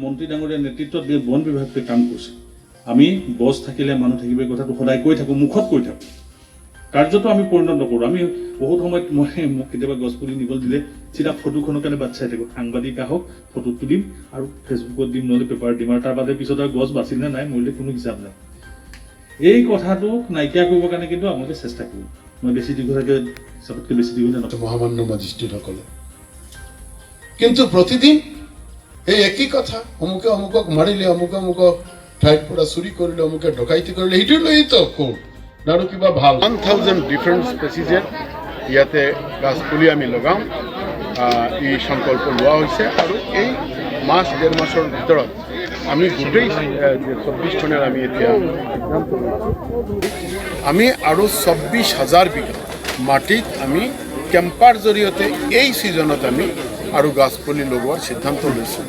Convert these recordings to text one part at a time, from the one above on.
মন্ত্ৰী ডাঙৰীয়াৰ নেতৃত্বত বন বিভাগে কাম কৰিছে। আমি গছ থাকিলে মানুহ থাকিব কথাটো সদায় কৈ থাকোঁ, মুখত কৈ থাকোঁ, কাৰ্যটো আমি পৰিণত নকৰোঁ। আমি বহুত সময়ত মোক কেতিয়াবা গছ পুলি নিবলৈ দিলে চিধা ফটোখনৰ কাৰণে বাট চাই থাকোঁ। সাংবাদিক আহক, ফটো তুলিম আৰু ফেচবুকত দিম, নহ'লে পেপাৰত দিম, আৰু তাৰ বাদে পিছত আৰু গছ বাচিল নে নাই মৰিলে কোনো হিচাপ নাই। এই কথাটো নাইকিয়া কৰিবৰ কাৰণে কিন্তু আমাকে চেষ্টা কৰোঁ। মই বেছি দীঘলীয়াকৈ চবতকৈ বেছি দীঘলীয়া নকৰোঁ। মহামান্য মেজিষ্ট্ৰেটসকলে কিন্তু প্ৰতিদিন এই একই কথা, অমুকে অমুকক মাৰিলে, অমুকে অমুকক ঠাইৰ পৰা চুৰি কৰিলে, অমুকে ডকাইতি কৰিলে, সেইটো লৈতো কোৰ্ট আৰু কিবা ভাল 1000 ডিফাৰেণ্ট স্পেচিজৰ ইয়াতে গাছ পুলি আমি লগাম, এই সংকল্প লোৱা হৈছে। আৰু এই মাস 1.5 মাসৰ ভিতৰত আমি গোটেই 24খনৰ আমি এতিয়া আমি আৰু 24,000 বিঘা মাটিত আমি কেম্পাৰ জৰিয়তে এই ছিজনত আমি আৰু গাছ পুলি লগোৱাৰ সিদ্ধান্ত লৈছোঁ।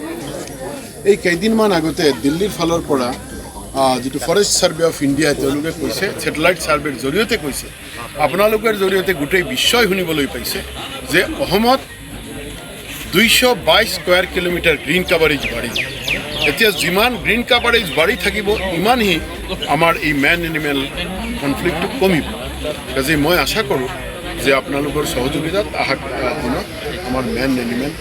এই কেইদিনমান আগতে দিল্লীৰ ফালৰ পৰা যিটো ফৰেষ্ট ছাৰ্ভে অফ ইণ্ডিয়া তেওঁলোকে কৈছে, ছেটেলাইট ছাৰ্ভেৰ জৰিয়তে কৈছে, আপোনালোকৰ জৰিয়তে গোটেই বিশ্বই শুনিবলৈ পাইছে যে অসমত 222 স্কোয়াৰ কিলোমিটাৰ গ্ৰীণ কাভাৰেজ বাঢ়ি। এতিয়া যিমান গ্ৰীণ কাভাৰেজ বাঢ়ি থাকিব, ইমানহি আমাৰ এই মেন এনিমেল কনফ্লিক্টটো কমিব। কাজে মই আশা কৰোঁ যে আপোনালোকৰ সহযোগিতাত অহা দিনত আমাৰ মেন এনিমেল